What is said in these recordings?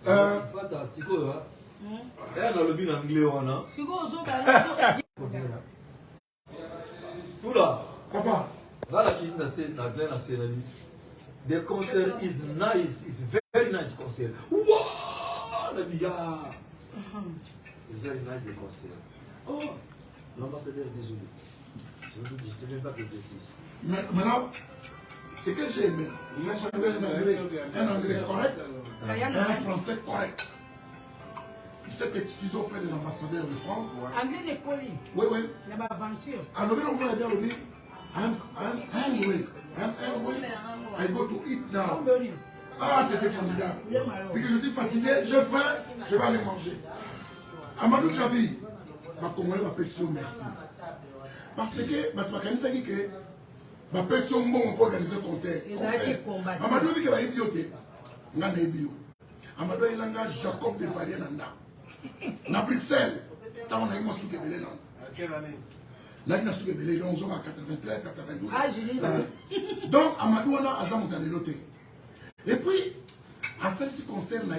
Pata, siko ya. Elle a le bin anglais wana. Siko tout là. Papa. Voilà qui na scène. The concert is nice, it's very nice concert. Wow, la biya. It's very nice the concert. Oh, l'ambassadeur désolé. Je ne sais même pas que je dis. Maintenant, ce que j'ai aimé, un anglais correct, un français correct. Il s'est excusé auprès de l'ambassadeur de France. Anglais de Poli. Oui, oui. Il y a ma aventure. Alors, I'm hungry. I go to eat now. Ah, c'était formidable. Parce que je suis fatigué, je faim, je vais aller manger. Amadou Chabi, ma Congolais m'a fait merci. Parce que, je suis que ma personne bon pour organiser le concert. Amadou dit que va y bioter. Nga na bio. Amadou il a Jacob de Faria nanda. Na Bruxelles, tant on a eu ma souke belé non. Quelle année? Là il a souke belé donc on a 93, 92. Ah j'ai donc Amadou on a Azam Taleloté. Et puis à celle-ci concerne là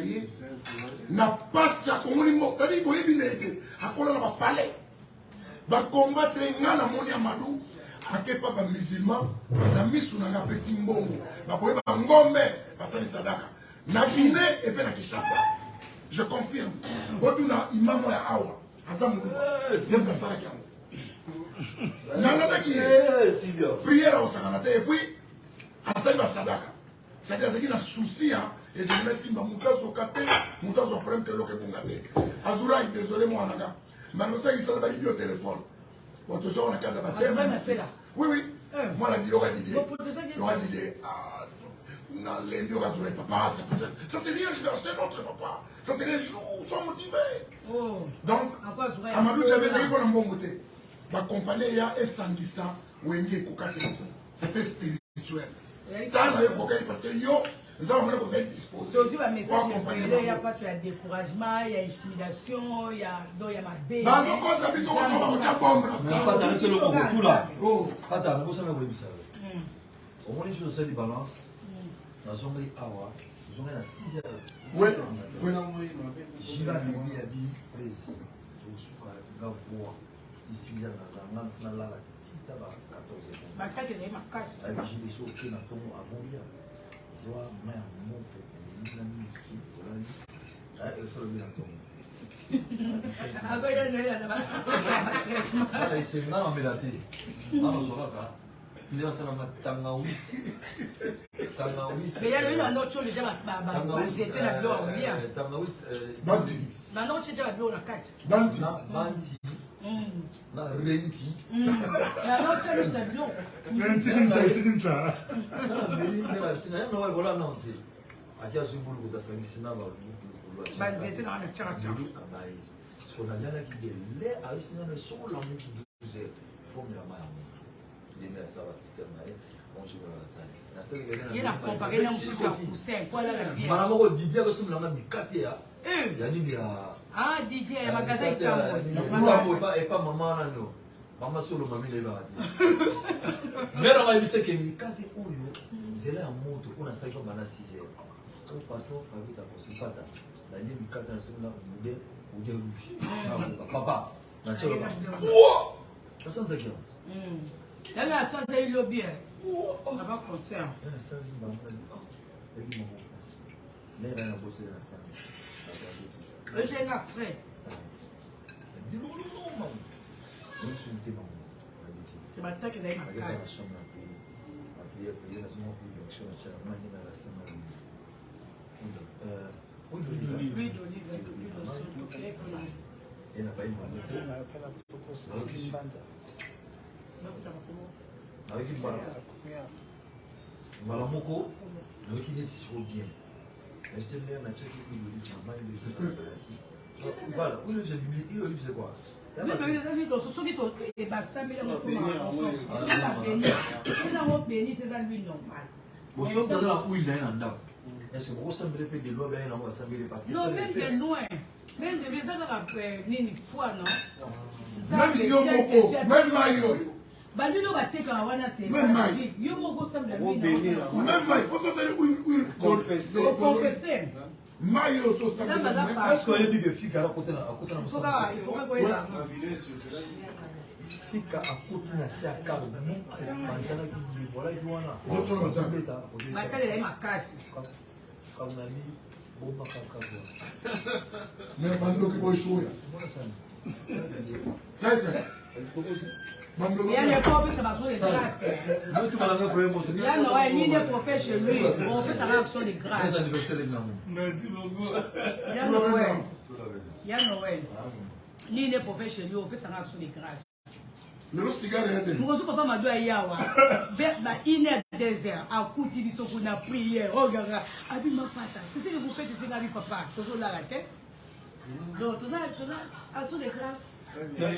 n'a pas ça comme on mort, c'est-à-dire boye binete. À quoi on va parler? Va combattre ngana moni Amadou. Akepa ba musulman na misu na ngapesi mbongo ba boye ba ngombe basali sadaka na Guinée et puis na Kinshasa. Je confirme. Botuna imam ya awa azamu zem ka sala kyango. Nana ki prière au sakanate et puis asali ba sadaka. C'est-à-dire qu'il y a un souci et je me suis dit mutazo kate mutazo problème que loke bungate. Azura désolé moi naga. Manosa il s'est validé au téléphone. Bon, tout ça, on a qu'à baptême. Oui, oui. Moi, la Dieu, papa, ça c'est rien, je l'ai acheté notre papa. Ça c'est les jours, sont motivés. Donc, Amadou Tchabé, il y a un bon côté. Ma compagnie, il y a un sanguissa, où il y a un c'était spirituel. Ça, il y a un parce que yo, nous avons besoin disposer. C'est aussi un message il n'y a pas de découragement, il y a intimidation, il y a ma bête. Dans ce cas, ça veut dire qu'on va bombe. Pas dans le logo, tout là. Pas dans le logo, ça va vous dire. Au moins, les choses se balancent. Dans son pays, nous sommes à 6 heures. Oui, oui. J'y vais à l'habit précis. Au souk, à la voix. 6 heures, dans un final là, 14 heures. Ma carte est ma cache. J'ai des choses qui n'ont pas avant hier. Zoa mère monte et qui voilà et ça le bien tombe. Ah bah il c'est mal en mélate. Ah zoa ka. Il est en train de tangawis. Tangawis. Mais il y a une autre chose déjà c'était la bio hier. Tangawis Bandi. Maintenant c'est déjà la bio la carte. Bandi. Bandi. Na renti. La autre chose la bio. Renti. Non, voilà non c'est. Akia zubulu kutasangisa ba. Banzete na na tchaka. Ce qu'on a là qui est là à ici dans le sol la mu qui nous est formé la main. Il est ça va système là. On joue la taille. Il a comparé dans le poussin quoi là la bien. Madame ko Didier ko sum langa mikate ya. Ya nini ya. Ah Didier magasin et pas maman là non. Maman solo mami le ba ati. Mais on va dire que mikate oyo zela ya moto kuna sasa kwa bana 6 heures. Quand patron habite à Posipata, la ligne mikate na sema ou des rouges. Papa, na chelo. Wow! Ça sent ça qui est. Elle a senti il bien. On va concert. Elle a senti ba moi. Elle m'a passé. Mais elle a bossé la salle. Elle est là près. Dis non maman. On se dit maman. C'est ma tête qui est ma casse. Il y a la zone où il y a une chose à la semaine. L'huile d'olive. Il n'a pas eu avec une malamoko, le qui est si bien. Et c'est le même check qui lui dit voilà, où le livre c'est quoi? Vous sommes dans la où il est en est-ce que vous semblez faire des lois bien en assemblée parce que non, même de loin. Même de les avoir une fois, non? Même Yomoko, même Mayo. Bah, lui, on va te faire un c'est même Mayo. Yomoko semble même Mayo. Pour ça, vous confessez. Mayo so ça. Est-ce qu'on est dit que Fika à côté na Il faut pas Fika à côté na c'est à cabo. Manzana qui dit voilà qui wana. Matale ma casse. Comme on a mis bomba kaka. Mais bando qui boy show. Ça c'est. Il y a les pauvres qui sont les grâces. Il y a Noël, ni des prophètes chez lui. On fait sa réaction de grâce. Merci beaucoup. Il y a Noël. Il y a Noël. Ni des prophètes chez lui, on fait sa réaction de grâce. Le cigare est. Pour que papa m'a dit à Yawa, il est désert, à coup de bisou qu'on a prié, regarde, abi ma pata. C'est ce que vous faites, c'est que papa, toujours là la tête. Donc, tout ça, action de grâce. Merci,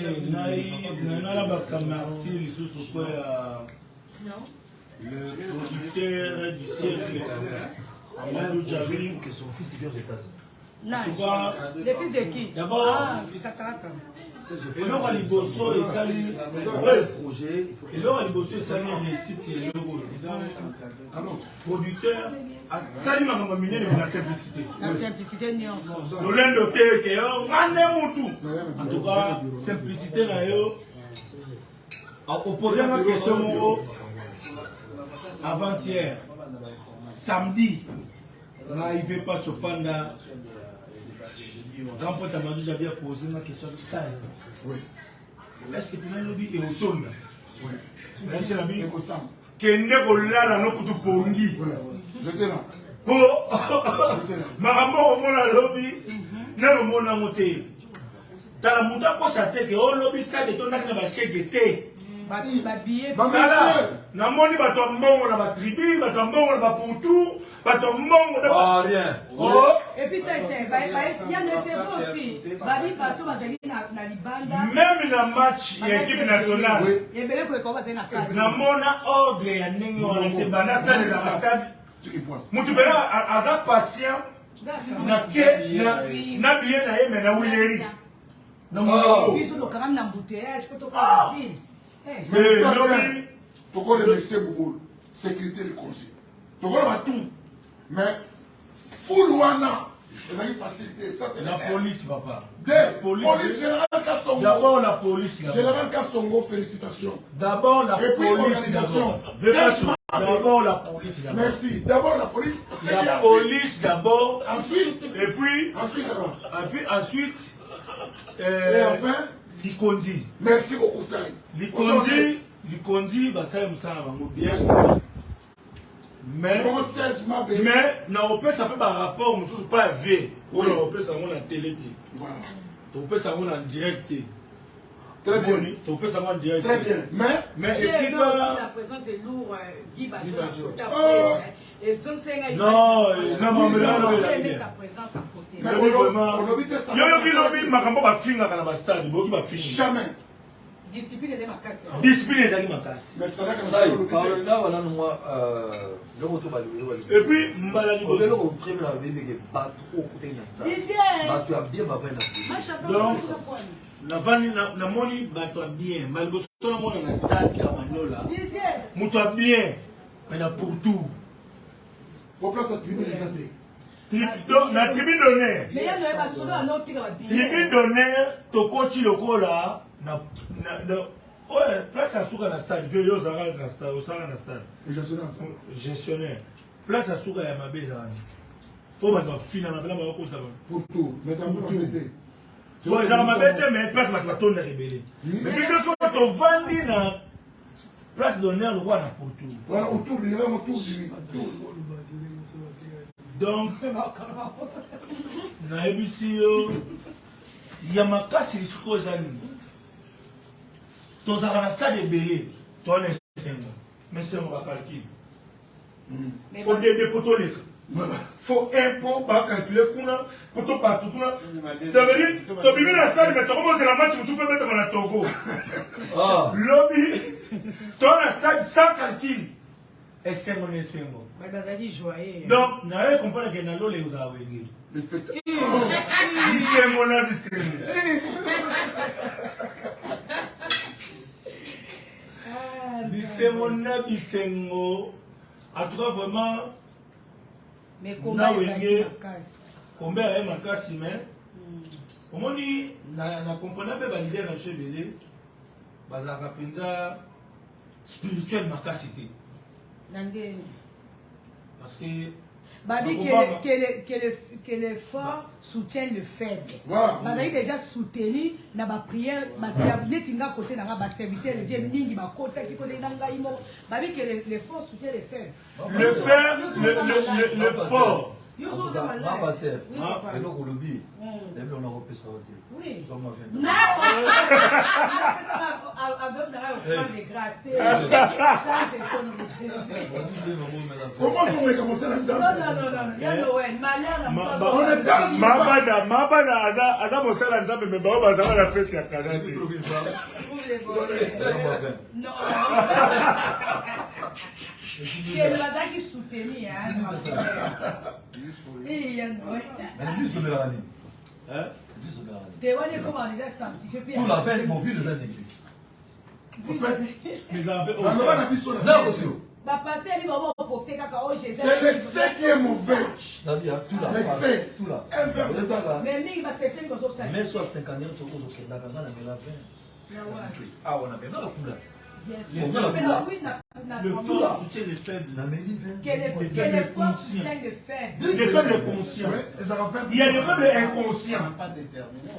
le producteur du siècle, Amadou Djabri, que son fils est bien aux États-Unis. Non, le fils de qui? D'abord, et non, à Liboso et Sali, et non, à Liboso et Sali, réussite, producteur, à Sali m'a ramené la simplicité. La simplicité n'est en soi. Le lendo que en tout cas, simplicité là, a opposé ma question avant-hier, samedi, n'arrivez pas Chopanda. Quand on t'a demandé, j'avais posé ma question de ça. Oui. Est-ce que tu as lobby et automne? Oui. Même si la vie, Et Kossam. Kende Kola, no kutu pongi. J'étais là. Oh, Maramo, on a lobby, n'a mon amoté. Dans la montagne, on s'attend que on lobby stade et on a un chèque té. Voilà. Na moni bato mbongo na ba tribu, bato mbongo na ba poutou, bato mbongo na ba rien. Oh. Et puis ça c'est il y a le cerveau aussi. Babi bato bazali na libanda. Même na match équipe nationale. Et belé ko ko bazali na kati. Na mona ordre ya ndenge wana te bana stade na stade. Mutu bela aza patient. Na ke na bien na ye mais na wileri. Na mo biso do quand même na embouteillage pour to pas la ville. Mais lobby, tu connais le beaucoup, sécurité du conseil. Tu connais tout. Mais, full wana, vous avez facilité. Ça, c'est la police, papa. La police générale Kassongo. D'abord la police. Général Kassongo, félicitations. D'abord la police. Et puis, organisation. D'abord la police. Merci. D'abord la police. La police d'abord. Ensuite. Et puis. Ensuite, alors. Et puis, ensuite. Et enfin. Likondi. Merci beaucoup, Saïd. Likondi, bah ça, ça va bien. Mais, ça peut par rapport, nous sommes pas V. On peut savoir en télé. Voilà. On peut savoir en direct. Très bien. On peut savoir en direct. Très bien. Mais aussi la présence de lourds Guy Bajo. Et son non, mais sa présence à côté. Mais jamais. Discipline de ma casse. Discipline de ma casse. Mais ça va et puis, Mbalani donc, na moni bato bien, malgré ça na mona na stade Kamanola. Muto bien, mais na pour tout. Pour place la tribune des athées. La tribune d'honneur. Mais il y a un solo à notre tribune d'honneur, to coach lokola na ouais, place à Souka na stade, vieux Yozara na stade, Osara na stade. Gestionnaire. Place à Souka ya mabeza. Pour battre finalement là ba ko ta. Pour tout, mais dans pour tout. Ouais, ça m'a bête mais place ma ton de rebelle. Mais bien sûr to vandi na place d'honneur le roi na pour tout. Voilà autour du même autour du. Donc, na ebisi yo ya makasi lisuko ezali. Tozaka na stade ebele, to na sengo. Mais c'est mon calcul. Faut des poteaux leka. Faut un pot ba calculer kuna, poto partout kuna. Ça veut dire to bibi na stade mais to commence la match tu fais mettre na Togo. Ah, lobby. To na stade sans calcul. Et sengo ne sengo. Donc, vous avez compris que dans l'eau, vous avez dit. Le spectacle. En tout cas, vraiment. Mais comment combien est ma casse mais comment dit na comprendre pas leader na chebele bazaka penza spirituel ma capacité parce que Babi que le fort soutient le faible. Bazali déjà soutenu na ba prière ba serviteur côté na ba serviteur de Dieu mingi ba kota ki côté na ngai mo babi que le fort soutient le faible. Le faible le fort. Yo so za malade. Ma sœur, et donc le bi, et on a repéré ça. Oui. Ça m'a fait. Non. Avec la offrande de grâce. Ça c'est comme Jésus. Comment on va commencer à dire? Non. Il y a Noël, malheur. On est dans Mabana aza mosala nzambe me ba bazala la fête ya Canada. Non. Qui est là qui soutenir il y a Noël. Mais lui se met la ligne. Hein? T'es ouais comment déjà sanctifié puis. Tout la fait mon fils dans l'église. En fait, Mais en Non, aussi. Bah pasteur lui va profiter kaka oh Jésus. c'est l'excès qui est mauvais. Tout là. L'excès. Tout là. Mais lui il va se faire comme ça. Mais soit 50 ans tout au c'est là quand on a mis la fin. Ah on a bien la couleur. Bien sûr. le fort soutient les faibles. Quel est fort soutient le faible. Les faibles conscients. Il y a les faibles inconscients.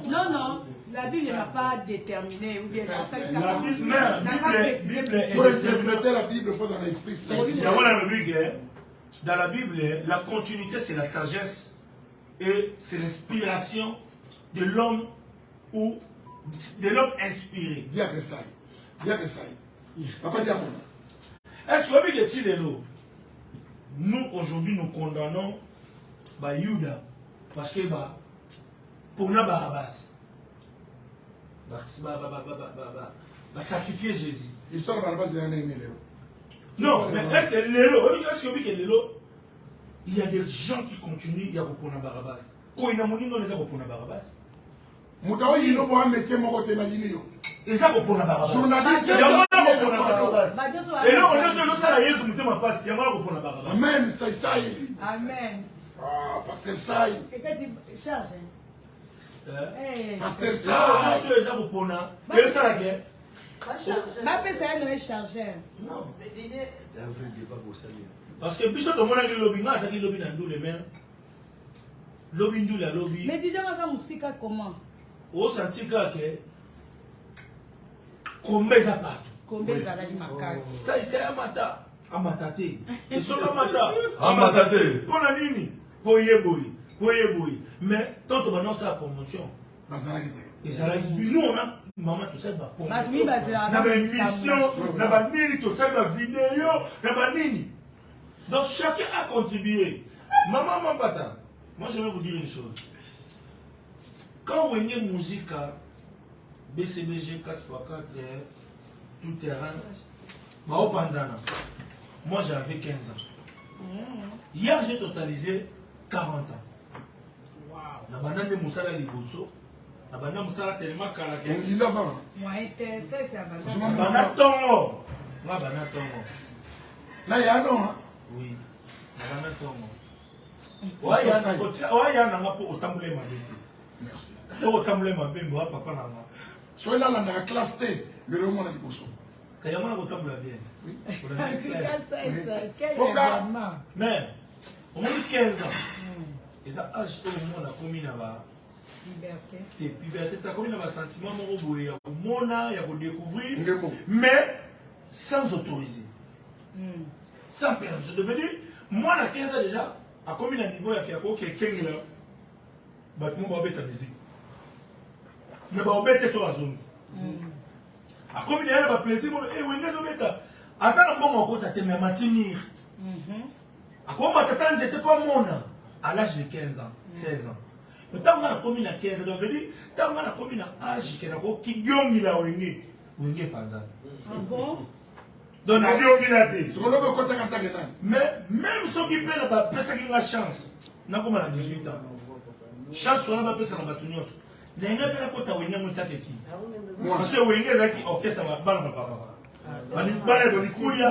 Non. La Bible n'a pas déterminé. Ou bien la Bible pour interpréter la Bible, il faut dans l'esprit saint. Dans la Bible, la continuité, c'est la sagesse et c'est l'inspiration de l'homme ou de l'homme inspiré. Diable ça. Papa Diable. Est-ce que nous, aujourd'hui, nous condamnons Yuda parce que pour nous, Barabbas, sacrifier Jésus. L'histoire de Barabbas est un aimé. Non, mais est-ce que il y a des gens qui continuent à reprendre Barabbas? Quand il y a des gens qui reprendre Barabbas. Moutawa yino bo amete moko te na yino. Eza reprendre Barabbas. Journaliste ya mwana reprendre Barabbas. Et là on est sala Yesu mutema passe, ya mwana reprendre Barabbas. Amen, ça. Amen. Ah, pasteur Sai. Et quand tu charges pasteur Sai. On est eza reprendre. Et ça la guerre. Ma fait ça Noël chargeur. Non. Parce que biso to mona lobby nga ça qui lobby na ndule mais lobby ndule lobby. Mais déjà ça musika comment? Au senti que combien ça part? Combien ça la di makasi? Ça c'est amata te. Et sur amata Amatate. Pour la nini? Pour yeboyi. Mais tant que maintenant c'est la promotion. Et ça nous on a maman tout ça va pour. Na ba émission, na ba nini tout ça va vidéo, na ba nini. Donc chacun a contribué. Maman pata. Moi je vais vous dire une chose. Quand on est musique BCBG 4x4 tout terrain, moi j'avais 15 ans. Hier j'ai totalisé 40 ans. Na banane musala liboso, na banane musala tellement karaké. Il a 20. Moi c'est ça Banatongo. Moi banatongo. Là il y a non. Oui. Banatongo. Waya na ngapo otambule mabete. Merci. So otambule mabembe wa papa na nga. So là dans la classe T, le roman a dit pour ça. Kayama na otambula bien. Oui. Quel événement. Mais on a eu 15 ans. Et ça âge au moment la commune à liberté. Et liberté ta commune à sentiment mon boy ya mona ya découvrir Ngemo. mais sans autoriser. Sans permission. De venir moi à 15 ans déjà à combien de niveau il y a quelqu'un là bâtiment va bêter musique mais va bêter sur la zone à combien il y a plaisir et oui n'est pas bêta à ça le bon côté t'es même matinir à combien t'attends j'étais pas mona à l'âge de 15 ans 16 ans mais tant qu'on a combien à 15 ans donc veut dire tant qu'on a combien à âge qui giongi la wenge panza Bon. donc na giongi la té Ce qu'on a côté quand tu mais même ceux qui perdent la personne qui a la chance n'a comme à 18 ans chance on a pas personne na batunios n'a pas la côté wenge mo takeki parce que wenge là qui ok ça va pas papa bana balikuya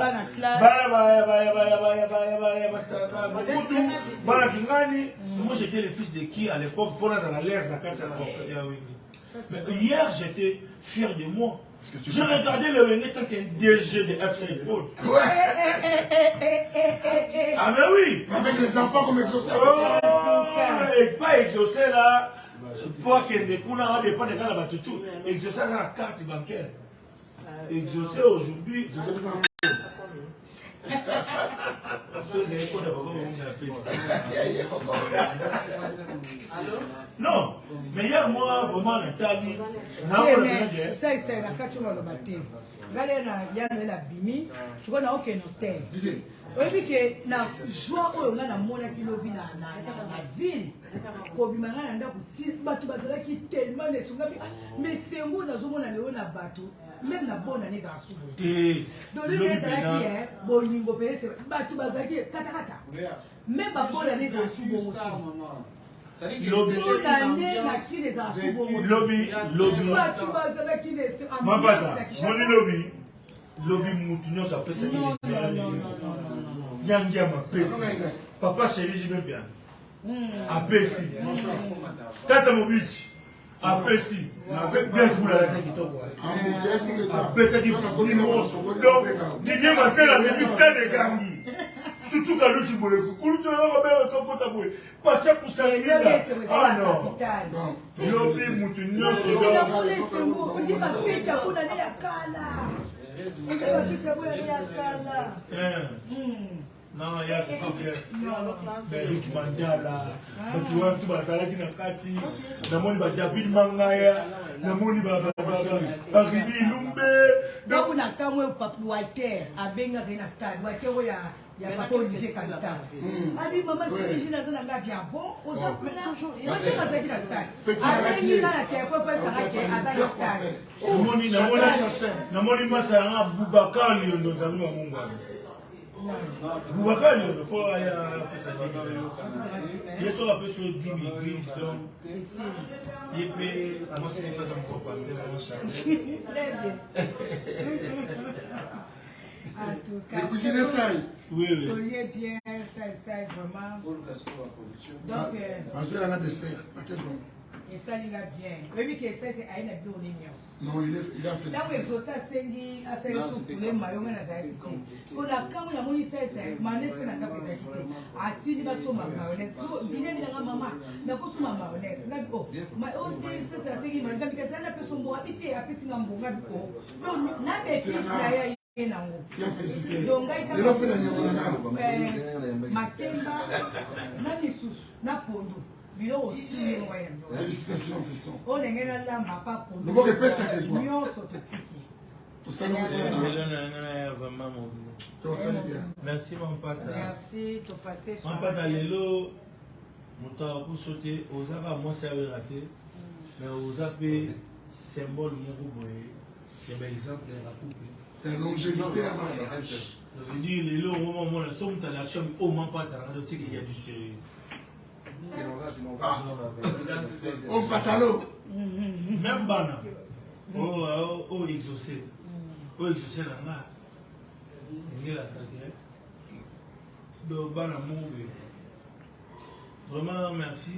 bana kingani. Moi j'étais le fils de qui à l'époque pour la l'aise la carte. Hier j'étais fier de moi. Je regardais le Wenge tant qu'un DG de FC Pôle. Ah mais oui. Avec les enfants comme exaucé. Et pas exaucé là. Pour que des coups là dépend de la batutu. Exaucé dans la carte bancaire. Exaucé aujourd'hui. Non, mais il y a moi vraiment Nathalie. Ça c'est la carte sur le matin. Galera ya la bimi, je connais aucun hôtel. Oui que na joie oyo nga na mona kilobi na ville. Ko bimanga na ndako batu bazala ki tellement de sunga mais sengo na zomona leo na batu. Même la bonne année à soulever. Donc, les gens bon, niveau PS, tu vas dire, kata. Même la bonne année à soulever. Lobby, Moutinho, ça peut s'être Nyangia ma pesi. Papa chéri, j'y vais bien. A pesi. Tata Mobichi. A pesi. Bien pour la tête qui tombe. A pesi qui tombe. Donc, Didier Marcel a mis mystère de Gangi. Tout à l'autre, tu peux le coup. Tu vas le passer pour ça. Ah non. Lobby Moutinho, c'est non, il y a ce que Rick Mandala, tu vois, tu vas aller dans Kati, David Mangaya, Arrivi Lumbe. Donc, on a quand même Papa Walter à Benga dans un stade. Walter, il y a pas Olivier Kanta. Abi maman, si je n'ai pas bien bon, on s'en peut toujours. Il y a pas de stade. Après, il y a la terre, il faut pas s'arrêter à la stade. Namoni Masara Boubacar nos amis à Mungwa. Boubacar il faut aller à il est sur la personne de Dimi Gris donc il peut moi c'est pas encore passer la manche. Très bien. En tout cas, les cousines essayent. Oui. Soyez bien, ça vraiment. Donc, parce qu'il y a un dessert. et ça, il a bien. Oui, que ça, c'est à une biologie. Non, il a fait ça. Là où ça, c'est à celle qui les maillons à la qualité. Pour la quand on a mis ça, c'est manès que n'a pas qualité. A ti va sur ma mayonnaise. Dîner de la maman, n'a pas sur ma mayonnaise. N'a pas. Ma oh, c'est ça, c'est qui m'a dit que ça n'a pas son bon habité, a petit nambo, n'a pas. Donc, n'a pas pris ça. Tiens, félicité. Donc, il a fait la nyamana. Makemba, Nanisous, Napondo. Félicitations, fiston. On est là, ma papa. Le bon est ça que je vois. Tout ça, merci, mon papa. Merci, tu passé. Mon papa, Lelo, mon temps pour sauter, aux avats, moi, ça avait raté. Mais aux appels, symbole, mon goût, il y a un exemple de la coupe. La longévité à ma je veux dire, Lelo, au moment où on a somme dans l'action, au moins pas dans la qu'il y a du sérieux. On patalo. Même bana. Oh, exaucé. Oh, exaucé la main. Il y a la salle. Donc, bana mouvé. Vraiment, merci.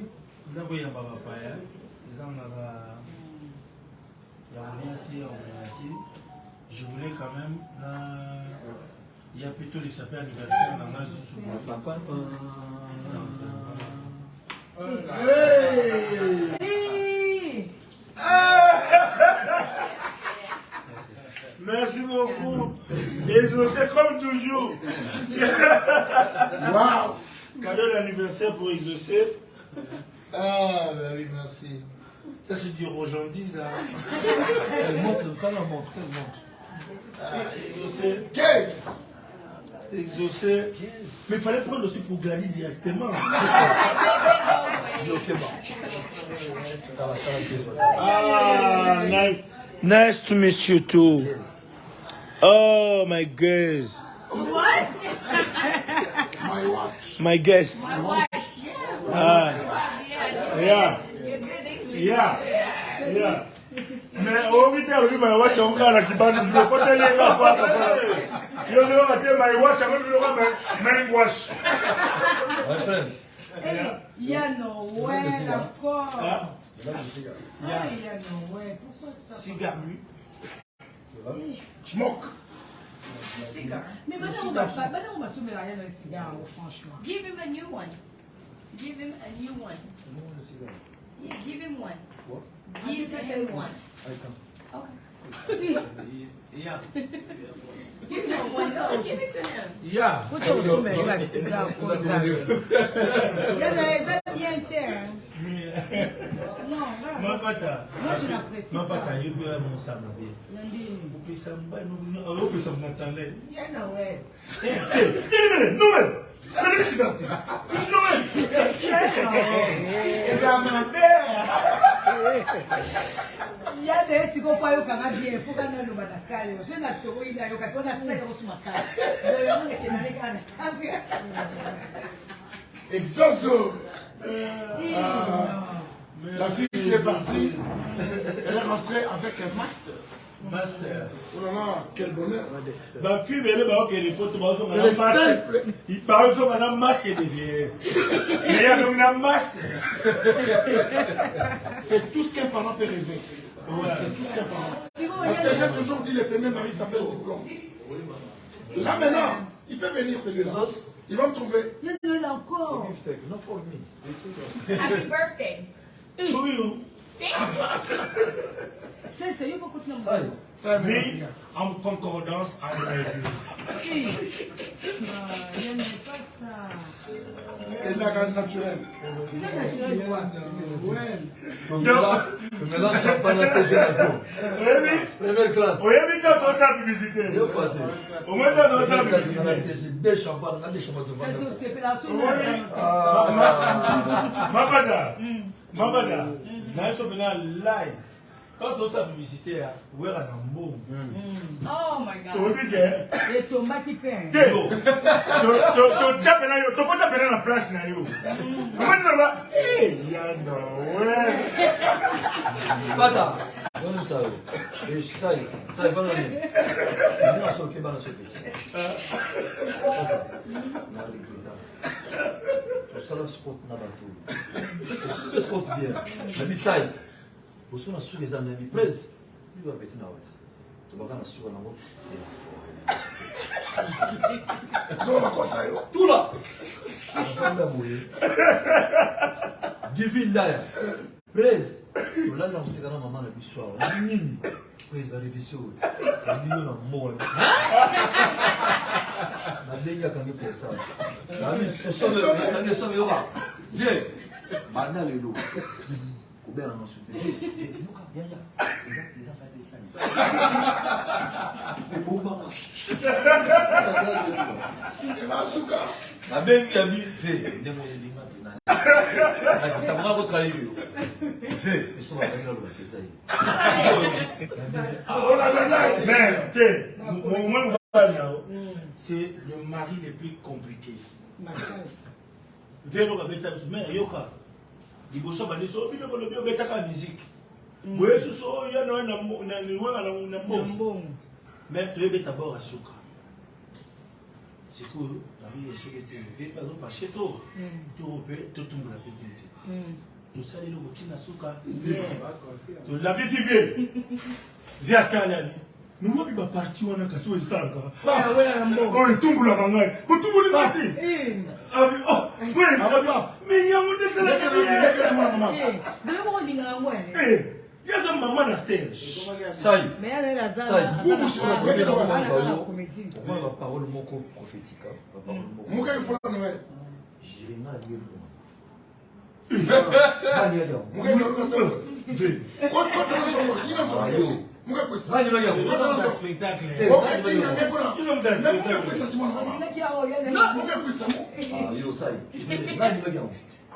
D'abord, il y a un papa. Je voulais quand même. Il y a plutôt les sapins anniversaires dans la papa. Hey! Merci beaucoup. Et je sais comme toujours. Waouh! Cadeau d'anniversaire pour Joseph. Ah, ben oui, merci. Ça, c'est du rojandise. Elle montre, quand elle montre, elle montre. Joseph. Qu'est-ce? Exaucé. Mais il fallait prendre aussi pour gagner directement. Ah, nice to meet you too. Oh, my girls. What? My watch. My guests. My watch. Yeah. Mais au milieu, il m'a watché un gars qui bat le côté les gars. Il a dit, my wash, my wash. My friend. Il y a Noël encore. Il y a Noël. Pourquoi ça? Cigare, lui. Smoke. Cigar. Mais maintenant, on va soumettre rien dans les cigares, franchement. Give him a new one. Give him a new one. Yeah, give him one. What? Give him one. Okay. Yeah. Give him one. No, give it to him. Yeah. Pourquoi on soumet la cigare comme ça? Il y a des bien terre. Non, Ma pata. moi je n'apprécie Ma pas. pata, il peut mon sang bien. Il ça me il ça m'attendait. Il y a Noël. Noël. Allez, cigare. Noël. Et ça m'a Il y a des cigares qui sont bien. Il faut qu'on ait le badakayo. Je n'ai pas de il y a des gens qui ont 5 euros sur ma carte. Exoso. La fille qui est partie, elle est rentrée avec un master. Master. Oh là là, quel bonheur. Ma fille, elle est les potes, C'est le simple. il parle de un masque de vieillesse. Il y a donc un master. C'est tout ce qu'un parent peut rêver. C'est tout ce qu'un parent. Parce que j'ai toujours dit, le premier mari s'appelle diplôme. Là maintenant, il peut venir celui-là. Il va me trouver. Il y a Noël encore. Not for me. Happy birthday. To you. C'est sérieux pour continuer. Ça Mais merci. en concordance avec vous. Il n'y a pas ça. Les organes naturels. Il y a naturel quoi? Tu me lances champagne à ce génération. Oui, Première classe. oui, mais quand on sa publicité. Yo, Fatih. Au moins, dans sa Première classe, publicité. j'ai des champagnes, on a des champagnes de C'est vendre. aussi la chose. Mabada. Mabada. Là, ils sont maintenant live. Quand on sa publicité, où est-ce qu'on bon? Oh my Tu God. veux dire? Les tomates qui peignent. Tu comptes appeler la place. Comment tu vas? Eh, Yano, ouais. Bata. Donne ça. Et ça, ça va dans le. On a sauté, on a sauté. Ça le spot na bateau. Le spot bien. La bisai. Vous sont sur les amis presse. Il va petit na wasi. Tu vas na sur na ngo. Zo makosa yo. Tout là. Banda moye. Divine là. Presse. Là on s'est gana maman na biswa. Nini. Presse va réviser. Nini na mo. Na denga kangi pour ça. Ça me va. Viens. Banda le loup. Bien dans ce pays. Viens là. Les affaires des saints. Mais bon maman. Et ma souka. La même qui a mis fait. Ne moi il m'a dit. T'as moi votre travail. Fait. Ils sont avec la loi. C'est ça. Oh là là là. Mais, c'est le mari le plus compliqué. Vélo avec ta mais yoka. Diboso baliso bino bolo bio betaka musique. Boye suso ya no na bon. Mais tu es d'abord à Souka. C'est cool. La vie est sur le terrain. Par exemple, chez toi, tu repères, tu tombes la petite. Tu sais, le routine à Souka. Tu l'as vu si vieux. J'ai attendu. Nous avons pas parti, on a cassé le sac. Oh, il tombe la mangaille. Oh, tout le monde est parti. Oh, oui, mais il y a un modèle de la vie. Il y a sa maman à terre. Ça y est. Mais elle est la Ça y est. zone. On va la parole moko prophétique. La parole moko. Muka il faut la Noël. J'ai rien à dire. Muka il faut la Noël. Quoi tu as il a fait. Muka quoi ça? Nani Il y a un spectacle. Ok, tu as un peu là. Il y a un Mais Muka spectacle. quoi ça c'est mon maman. Muka quoi ça? Ah, yo, ça y est. Nani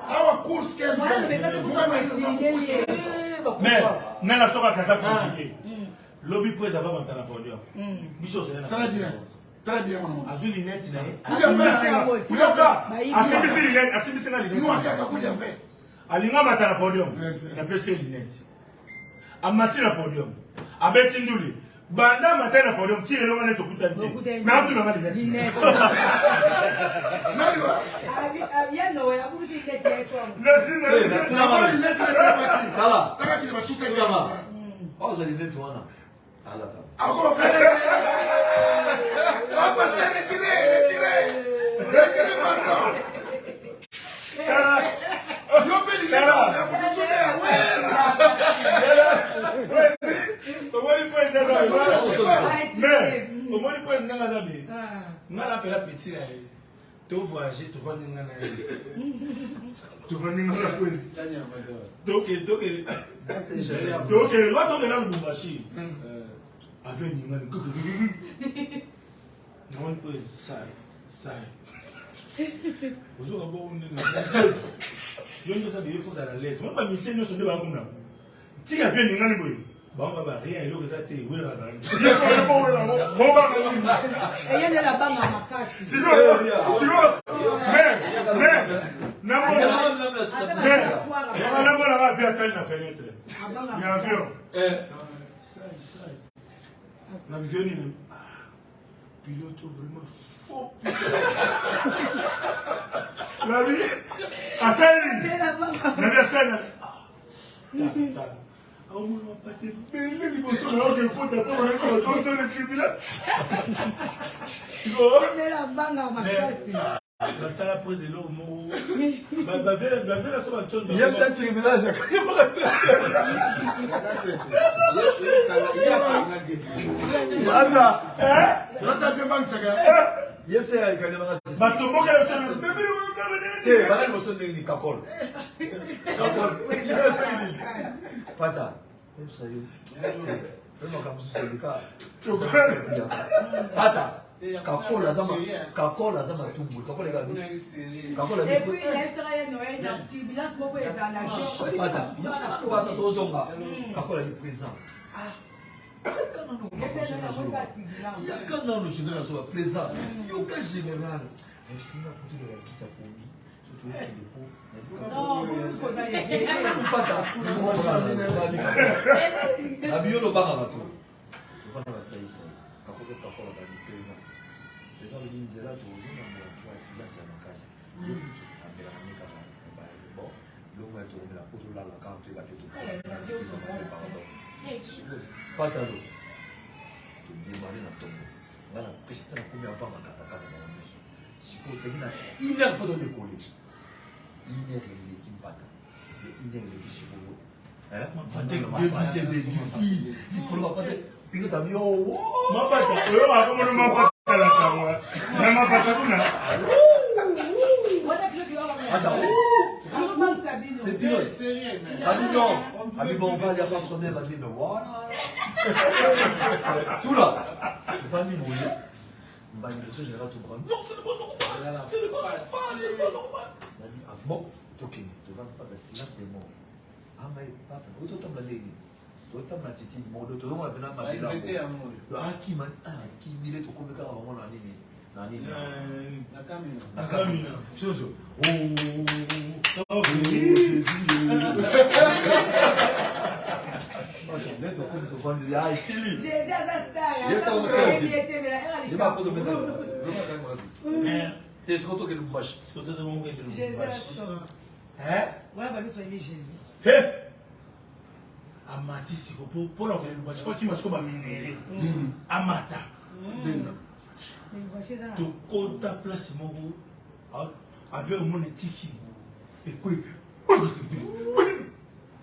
Awa course qu'elle fait. Muka m'a dit ça. Mais, dans la soirée, ça compliqué. Lobby presse avant de la podium. Très bien. Très bien, maman. Azul lunette, Vous avez fait ça. Vous avez fait. Nous, on a qu'à couper fait. Alinga matala podium. Na pese lunette. amati na podium abeti nduli banda matin na podium ti le ngane to kutante na tu na ngale net Bien no, ya vous dites que tu tu voyager, tu vas n'ingana tu vas n'ingana pues donc là tu regardes le machine avec n'ingana non pues ça vous aurez beau n'ingana je ne sais pas il faut à la l'aise moi pas mission ne sont pas comme là si avec n'ingana boy bon bah rien il est resté oui razan bon bah et il y a la banque à ma casse sinon mais pilote vraiment faux la vie à ça la vie à ça on ne va pas te mêler les motos alors qu'il faut d'abord dans le tribunal. Tu vois? La banque à ma casse. La salle pose l'eau, mon. La vérité, ça va te il y a un tribunal, Kakola zama tumbu kakola gabi kakola et puis il sera Noël dans turbulence beaucoup et ça la pata tozonga kakola le présent yakana no général so présent yoka général sina photo de la kisa kombi surtout le dépôt non pata abiyo no banga bato wana basaisa kakola kakola le présent les gens viennent dire là toujours dans la boîte là c'est ma casse bon l'homme est tourné la photo là la carte là que tout pas ta l'eau tu démarrer dans ton là la presque la première fois ma kata dans la maison si pour terminer une heure pour de coller une heure et qui me pata une heure et qui sur vous hein ma c'est ici il faut pas puis tu as dit oh ma pata comment ma pata la cawa ma pata kuna les pilotes, on va aller à pas problème, mais voilà. Tout là. Famille, vous voyez. Je vais tout prendre. Non, c'est pas normal. C'est pas normal. On a dit, bon, talking, tu vas pas de silence des morts. Ah, mais pas, où tu t'as la ligne? Tu t'as la petite mort, tu t'as la peine à ma ah, qui m'a, qui m'a dit, tu connais quand on a ligne. La camine. Jojo. Oh, Jésus. Jésus a sa star. Il m'a pas de mettre. T'es surtout que le bâche. Jésus a son. Hein? Ouais, bah, nous soyons Jésus. Hé! Amati, c'est pour l'envoyer le bâche. Je crois qu'il m'a trouvé minéré. Amata. Tu comptes ta place, mon goût, avec mon éthique. Et puis,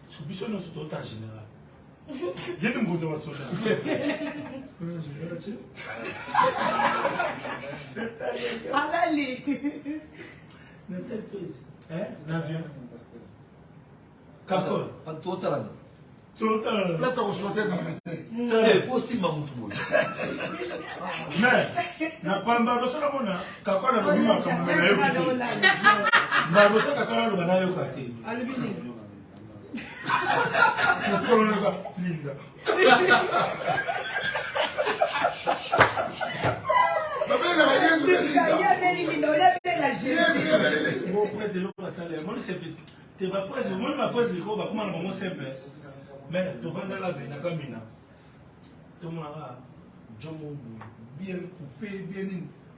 je suis sur ton temps général. Je ne me vois pas Allez. Hein? L'avion. Kakol. Pas total. Total. Place à ressortir ça C'est possible, maman tout le monde. Mais, na pamba roso na mona, kakol na bima kama na yoka. Na roso kakol na bana yoka te. Alumini. Na solo na linda. Mon président va saler. Moi c'est tu vas président, moi ma président va comment na bon simple. Mais tu vois là, il y a comme une. Tout le monde a bien coupé, bien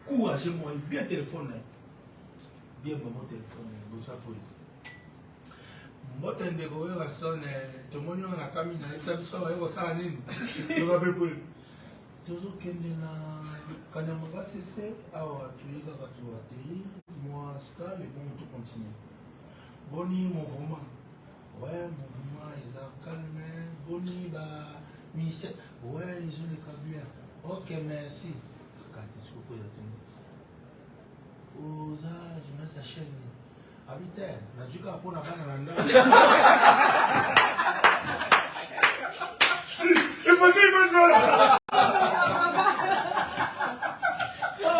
courageux, bien téléphoné. Bien mon téléphone, vous savez. Moi, je suis tout le monde a caméra, il s'est dit que ça a été toujours qu'il y a quand on va cesser, moi, ça, les bons tout continuer. Boni, mouvement. Ouais, mouvement, ils ont calmé. Boni, bah, mission. Ouais, ils ont les cabières. Ok, merci. Quand est-ce que vous pouvez attendre? Oza, je mets sa chaîne. Habitez, n'a du cas pour la banane. Il faut s'y mettre. Oh,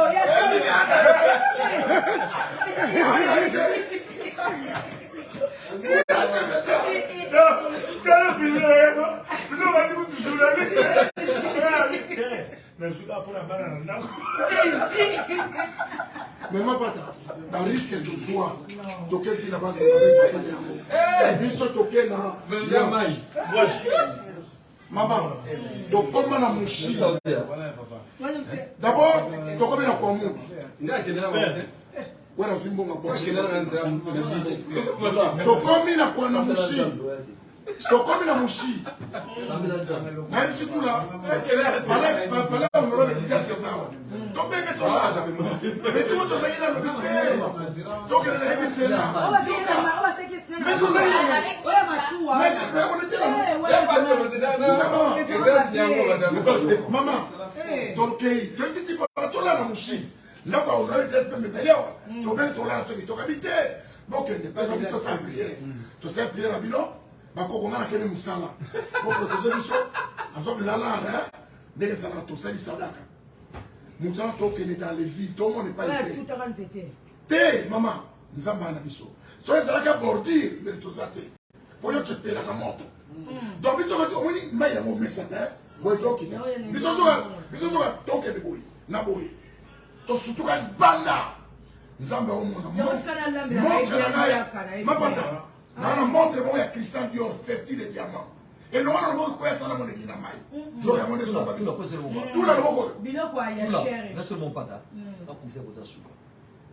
Mais ma pata, dans risque de soi, toquer finalement de biso toquer na maman, donc comment na mouchi d'abord toquer na kwa mu wala simbo ngapwa tokomi na kwa na mouchi tokomi na mouchi même si tout là pala on aura des gars c'est ça tobenge to là mais tu vois to ça ina le bité donc il est c'est là mais vous allez mais on était là maman donc tu dis pas to là na mouchi là quoi on aurait des mais d'ailleurs tobenge to là ce qui to habité donc il n'est pas habité ça prier to sais prier la bilan bakokoma na kene musala pour protéger biso azobelala ndenge ezalaka tosali sadaka musala tokende dans les villes tout le monde n'est pas été te mama nzambe na biso so ezalaka bordure mais toza te po yo tshepelaka moto donc biso kasi omoni mai yango omesaka boye tokita biso soka tokende boye na boye tosutuka libanda nzambe omona montre na ngai mapata nana montre moi ya Christian Dior serti de diamant et non on va quoi ça na mon dina mai zo ya mon so ba tout la boko biloko ya cher na seulement pata na kumfia kota suka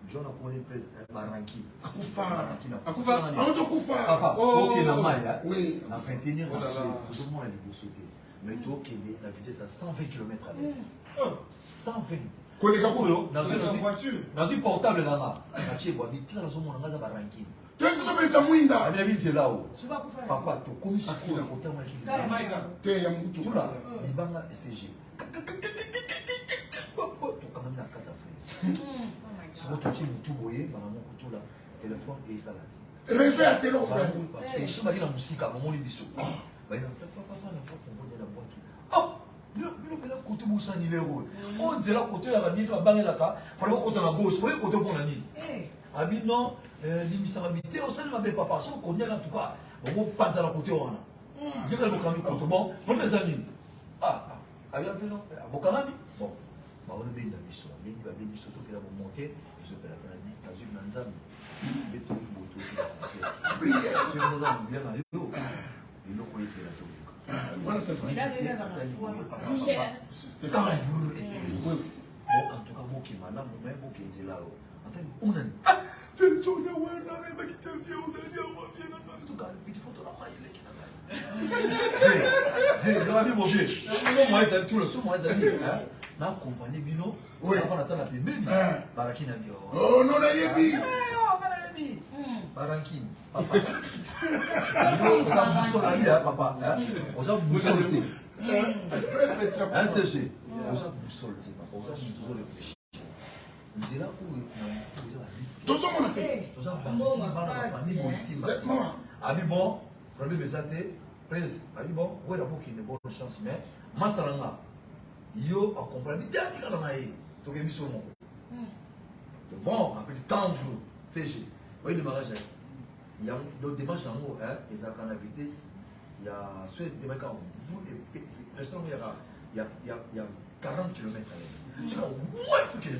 John a connu Baranki akufa auto kufa papa OK na maya oui na 21e tout le monde a libosoté mais to kende la vitesse à 120 km/h 120 koleka kulo dans une voiture dans une portable là na chebwa bitira zo mona ngaza Baranki tu es sur le Mwinda ami habite là-haut papa to komi siko na kota mwa kili te ya mutu tout là libanga SG papa to quand même na kata frère siko to chi mutu boye bana mo kutu là téléphone et salade réseau ya télé on va et chima kina musika momoni biso ba ina papa na papa ngonya na boîte oh bilo bela kutu busani lero on dit là côté ya biso bangelaka fallait côté na gauche oui côté bon na ni abi non l'immiscibilité au sein de ma belle papa, si on connaît en tout cas, on va pas à la côté. Je vais le camino contre bon, mes amis. Avec un peu, Bokarami. Bon, on est bien dans l'histoire. Il va bien surtout qu'il a monté, il se fait la canadie, dans une nanzam. Il est tout beau, tout c'est un nanzam bien à l'eau. Il l'a coupé la tour. Voilà, c'est vrai. C'est quand même vous. En tout cas, moi qui m'a là, moi-même, moi qui est là. On a nzela oyo na tozomona te abi bon problème eza te prince abi bon oyo akokende bonne chance mais masala nga yo akomprendre te atikala na ye tokebi biso moko bon après quand vous CG oyo démarrage ya donc démarche yango ezalaka na vitesse ya so démarque vous restaurant ya 40 km tu vois ouais pour qu'il est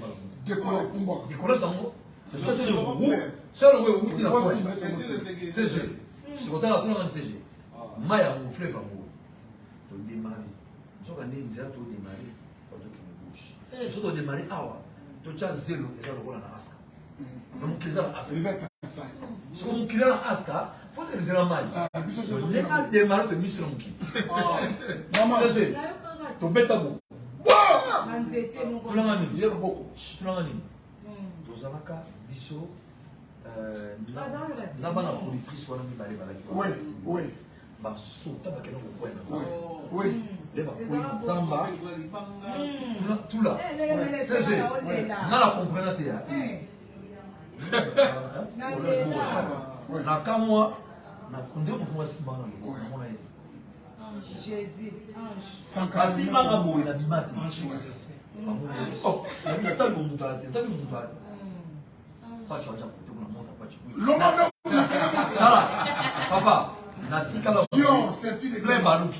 décoller ça moi ça c'est le roux ça le roux c'est la pointe CG c'est côté là tout le monde CG maya mon fleuve amour to démarrer soka ne nzela to démarrer pas to ki gauche so to démarrer awa to cha zéro eza lokola na aska donc keza na aska so mon kila na aska faut que les maya ne pas démarrer to mission qui maman to beta bo Manzete mon tulanga nini yero boko tulanga nini tozalaka biso na bana politrice wana mibale balaki oui basota bakenda kokwena za oui le bakwena zamba tula CG nga na comprena te ya na kamwa nde moto mwasimbanga na loko namona ete Jésus, ange. basimbanga boye na bima te tali bomutu ate tali momutu ate paci waja kote kuna monta paci tala papa natikala plein baluki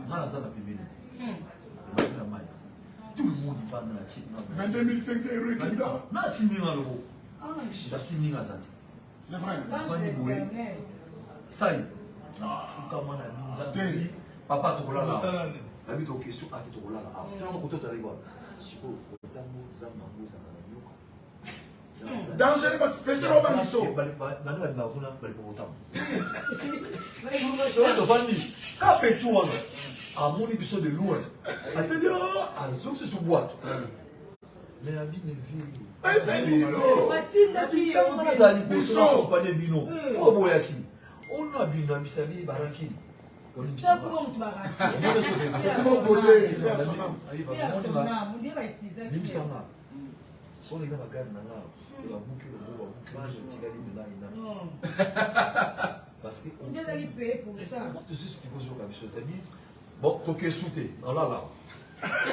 nga naza na pembeni te mai tout le monde banda na chip 22 500 euros équivalent. nasimbinga loko nasimbinga za te C'est vrai. vandi boye sai fukama na binza papa tokolala nabi to question ati tokolala awa tango kotota liwa siko otango zamba mbuza na nyoka Danger, personne au bandiso. bana ba kuna bali potam so to fandi ka petu wana amoni biso de loin ateli azo se boîte mais abi ne vie C'est bino. Matinda qui est zali biso compagnie bino o boyaki on a bino bisabi baraki ça comment tu vas raconter C'est mon côté, il a son âme. on dirait utiliser limbisanga so les gars bagane na nga ba boucle le mot ba boucle je tira les médailles parce que on déjà il paye pour ça tu sais expliquer aux autres biso tabi bon to ke souté on la là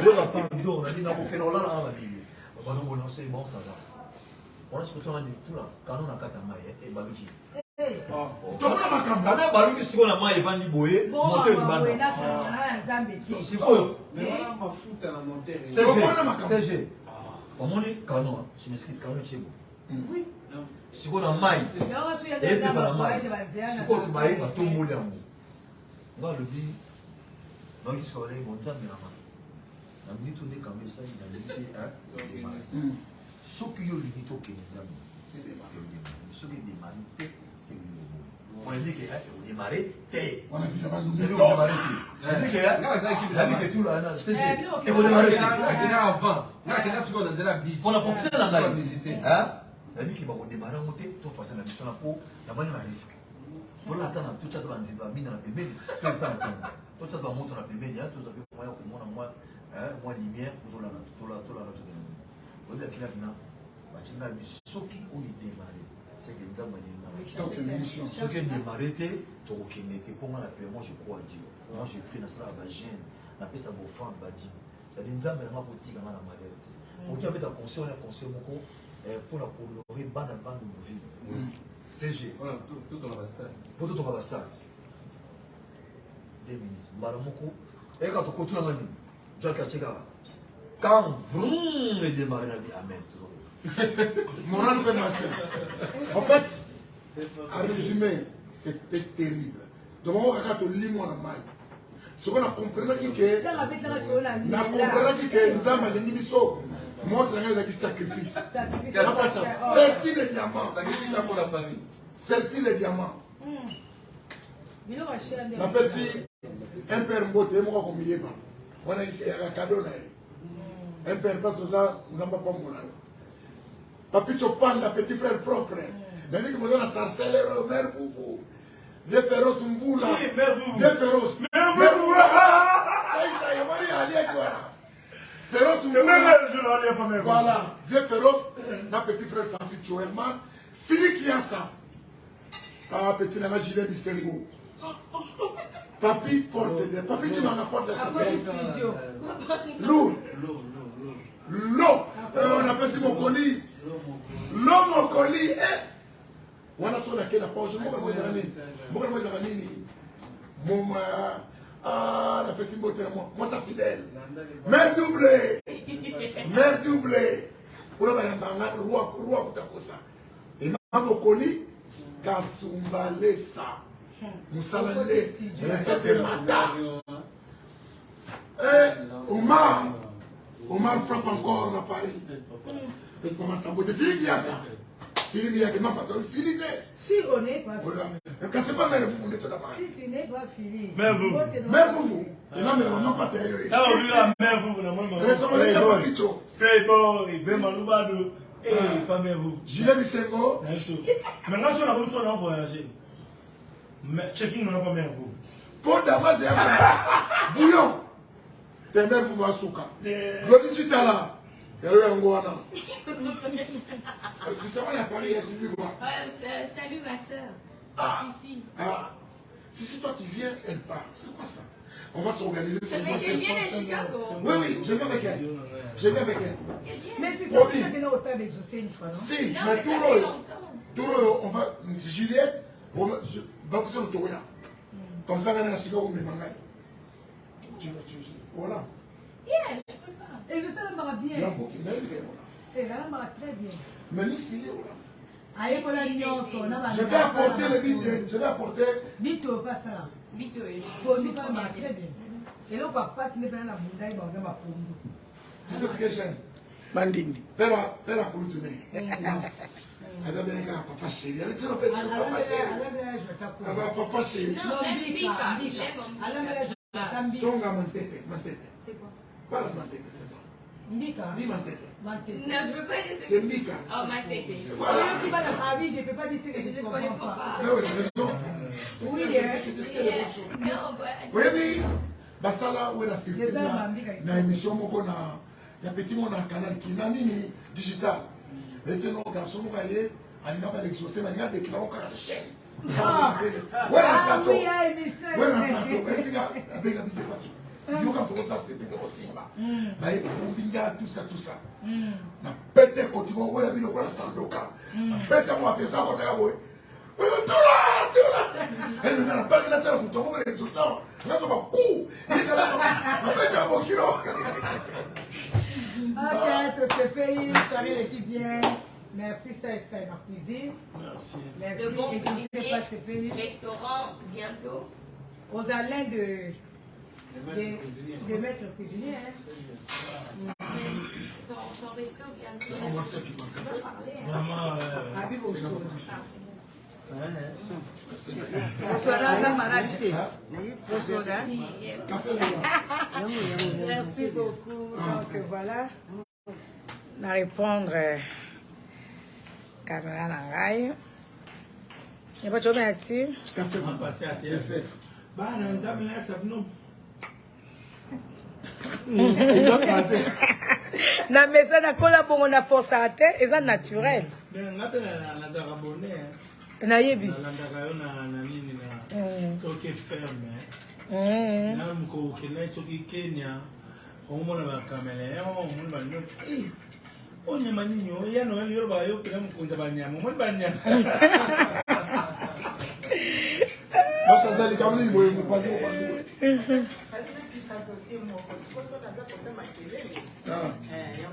on va pas d'or on a dit na ko ke on la là on va dire on va nous lancer bon ça va on a ce que on a dit tout là quand on a kata maye et baluki Tokona makambo. kana baluki siko na maye vandi boye moteur banda nzambe ki siko mafuta na moteur. CG omoni canon je m'excuse canon chebo oui siko na mayi yo so ya nzambe voyage baziana siko tubaye batomboli yango nga lobi noki siko le monzambe na mayi na minute nde kambe ça il a dit soki yo lingi tokende nzambe soki démarrer te c'est on a dit que on démarrer te On a vu là-bas nous on démarrer te on dit que la vie que tout là c'est et on démarrer te avant. Là, c'est quoi dans la bis. on a profité dans la musicien hein la vie qui va démarrer monter tout passer la mission là pour la bonne risque pour l'attendre tout ça va nzimba mina na pembeni tout ça tout ça va monter na pembeni hein tout ça peut moyen pour moi moi lumière pour la tout on dit qu'il a bien bachina bisoki on démarrer c'est que nzamba ni ce qui est démarré, tu pour moi, moi je crois à Dieu. Moi j'ai pris dans ça la gêne, la paix ça va faire un badi. C'est des nzamba ma boutique dans la maladie. Pour qui avait ta conseil, on a conseil beaucoup pour la honorer bande à bande de vie. CG. Voilà, tout dans la bastard. Pour tout ton bastard. 2 minutes. Baramoko. Et quand tu continues à dire, tu as qu'à quand vroom est démarré la vie, amen. Moral peut matin. En fait, à résumer, c'était terrible. Donc, on va te lire moi la maille. Ce qu'on a compris, c'est que Nzamba Lengibiso montre un sacrifice. Sortir les diamants. Sacrifice pour la famille. Sortir les diamants. La personne, un père mbote, moi comme il est pas. On a un cadeau là. Un père passe aux gens, nous n'avons pas mon âge. Papi Chopanda, petit frère propre. Mais que vous avez la sarcelle, mère vous. Vieux féroce, vous là. Vieux féroce. Mère vous là. Ça y est, on va aller voilà. Féroce, vous là. Voilà. Vieux féroce, ma petit frère Papi Chouerman. Fini qui a ça. Ah, petit n'a gilet Bissengo. Papi porte de. Papi tu m'en apportes de ça. Lourd. L'eau. On appelle ça mon colis. L'homme au colis est. On a sur laquelle la pause. Ah, la fesse moi ça fidèle. Mère doublée. Mère doublée. Pour le roi pour ta cosa. Et non au colis. Kasumbalesa. Moussala Lé, recette Mata. Omar frappe encore à Paris. Parce que maman Sambo, de Philippe, il y a ça. Philippe, il y a que non, pas que Philippe. Si on n'est pas Philippe. Quand c'est pas mère, vous voulez tout d'abord. Si ce n'est pas Philippe. Mère vous. Mère vous. Et non, mais maman pas terrible. Ah, oui, la mère vous, la maman. Playboy, Bemalouado. Eh, pas mère vous. Gilet Bissengo. Maintenant, si on a besoin d'en voyager. Checking n'a pas mère vous. Pour Damas et Bouillon. Tes mères vous va souka. Glody Chitala. Il y a eu un goana. C'est ça, on a parlé, il y a du moi. Salut ma soeur. Sissi. Si toi tu viens, elle part. C'est quoi ça? On va s'organiser. Elle vient de Chicago. Oui, je vais avec elle. Je vais avec elle. Mais c'est ça, tu as au temps d'exaucer une fois, non? Si, Non, mais mais ça fait longtemps. tout on va. Juliette, c'est le Toria. Comme ça, on a Chicago, mais mangaï. Voilà. Yeah, je peux pas. Et je sais, elle m'a bien. Elle m'a très bien. Mais ici, je vais apporter le billet. Je vais apporter. Bito, pas ça. Bito, Pour lui, elle m'a très bien. Et là, on va passer la bouteille, on va ma pombe. Tu sais ce que j'aime? Mandindi. Père a couru tourner. Elle a bien qu'un papa chéri. Elle dit, non, papa chéri. Elle va papa chéri. Non, même Bika. Il aime mon Bika. Songa mantete. C'est quoi? Pas la mantete, c'est ça. Mbika. Dis mantete. Non, je peux pas dire C'est Mbika. Oh, ma tête. Voilà. Je ne peux pas dire ce que je ne connais comprends pas. pas. Ah oui, raison. Oui, Non, Oui, basala ou la surprise na émission moko na ya petit mon na canal qui na nini digital. Mais c'est nos garçons mo gaye alinga ba l'exaucer na nga déclarer encore la chaîne. Ah oui, émission. Voilà plateau. Mais c'est là avec la bifé pas. Yo quand on ça c'est plus aussi là. Ba on binga tout ça. Na pète côté mo wala bino wala sandoka. Na pète moi fait ça ko ta boy. Elle me n'a pas la terre pour tomber les sous ça. Là, ça va coup. Il est là. On fait un bon kilo. Ok, tout ce pays, ça été bien. Merci, ça et ça, ma cuisine. Merci. Merci. de bons Et je ne sais pas ce pays. restaurant bientôt. Aux Alains de maître cuisinier. Mais son resto bientôt. C'est moi ça qui m'a Vraiment, Habib Osso. Merci beaucoup. Donc voilà. On va répondre caméra Nangai. Il n'y a pas de chose à dire. on va passer à TSF. Bah, on a un table là, ça nous. Na mesa na kola bongo na force à terre, et ça naturel. Mais on appelle la Zarabonne. Na yebi. Na nini na soki ferme. Na mko kena soki Kenya. Omona ba kamera, omona ba nyo. Onya maninyo, ya no yo ba yo kena mkunza ba nyama. Omona ba nyama. Non, ça doit être comme lui, il va passer.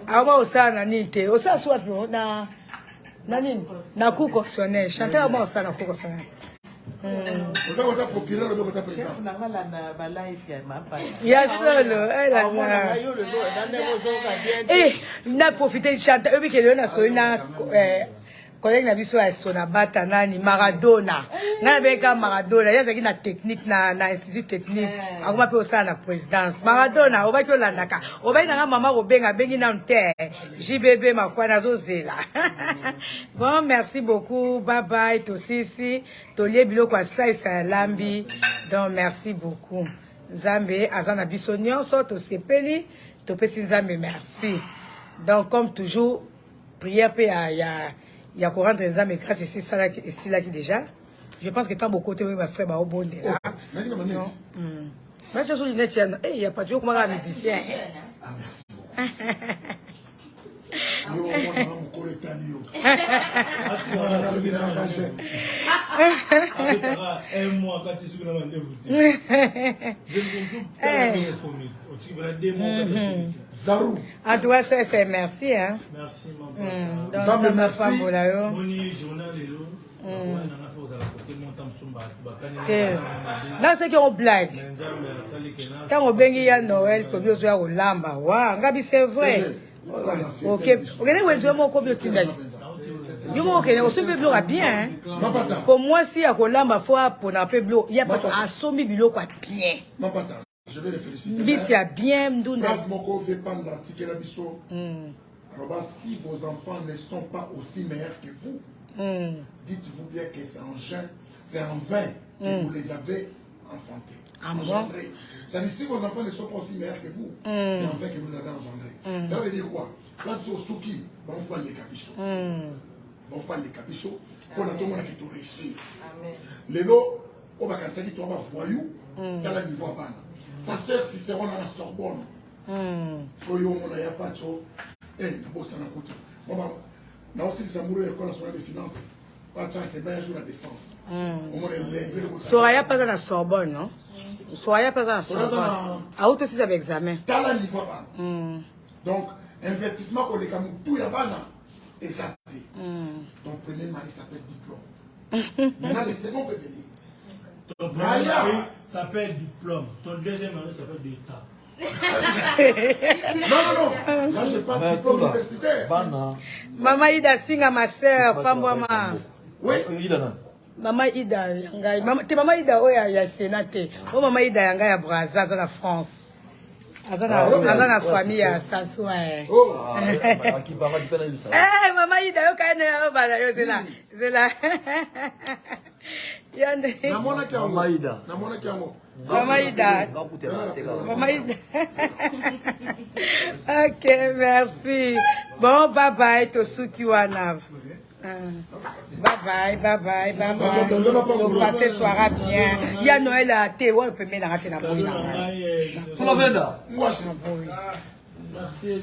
Awa osana nite, osa soit na nini? Na cour correctionnelle. Chanter awa osana na cour correctionnelle. Vous avez procureur, vous avez président. Ya solo, elle a la. Eh, na profiter de chanter. Ebi kele na so na collègue na biso ya sona bata nani Maradona. Ngana beka Maradona, ya zaki na technique na institut technique. Akoma pe osana na présidence. Maradona, obaki olandaka. Obaki na mama Robenga bengi na mte. JBB makwana zozela. Bon, merci beaucoup. Bye bye tosisi. Tolie biloko asa isa lambi. Donc merci beaucoup. Nzambe azana biso nyonso to sepeli, to pesi Nzambe merci. Donc comme toujours, prière pe il y a qu'on rentre Nzambe grâce ici ça là ici là qui déjà. Je pense que tant beaucoup de mes frères ba obonde là. Non. Mais je suis net chien. Eh, il y a pas de comment un musicien. Ah merci. Yo on ko etalio. Un mois quand tu suis dans rendez-vous. Je me suis pas promis. Tu vas deux mois. Zarou. À toi c'est merci hein. Merci maman. Donc ça me merci. Moni journal et l'eau. On a Dans ce qui est blague. Quand on bengi ya Noël, comme yo zoya olamba. Wa, ngabi c'est vrai. OK. Regardez où est-ce mon cobio tindali. Yo mo okene, on se peut bloquer bien. Pour moi si ya kolamba fois pour na peu bloquer, il y a pas à sombi bilo quoi bien. Je vais les féliciter. Bis ya bien ndunda. France moko veut prendre l'article la biso. Alors si vos enfants ne sont pas aussi meilleurs que vous, dites-vous bien que c'est en vain que vous les avez engendrés. Ça veut dire si vos enfants ne sont pas aussi meilleurs que vous, c'est en vain que vous les avez engendrés. Ça veut dire quoi? Là, tu es au souki, on va les capichons. On va les capichons pour tout le monde qui te réussit. Les lots, on va quand tu vas voyou, dans le niveau bas. Sa sœur Cicéron à la Sorbonne. Soyo mon aya pacho. Bossa na côté. Maman, na aussi les amoureux de l'école nationale des finances. Pas tant que bien jour la défense. Soraya pas à la Sorbonne, non? Soraya pas à la Sorbonne. À autre aussi avec examen. Dans le niveau bas. Donc investissement pour les camous tout yabana et ça. Ton premier mari s'appelle diplôme. Maintenant le second peut venir. Ton premier mari s'appelle diplôme. Ton deuxième mari s'appelle d'état. Non. Là, je parle de diplôme universitaire. Maman Ida Singa, ma soeur, Pambouama. Oui. Maman Ida, t'es Maman Ida, oui, il y a Sénaté. Oh, Maman Ida, il y a Brazza, dans la France. Dans la famille, à Sassouin. Oh, Maman Ida, c'est là. C'est là. Maman Ida. Ok, merci. Bon, bye bye, Tosuki Wanav. Bye bye. Donc, passez soirée bien. Il y a Noël à thé. Ouais, on peut mettre la rate dans la bouille. Tu l'as vu là? Moi, Merci.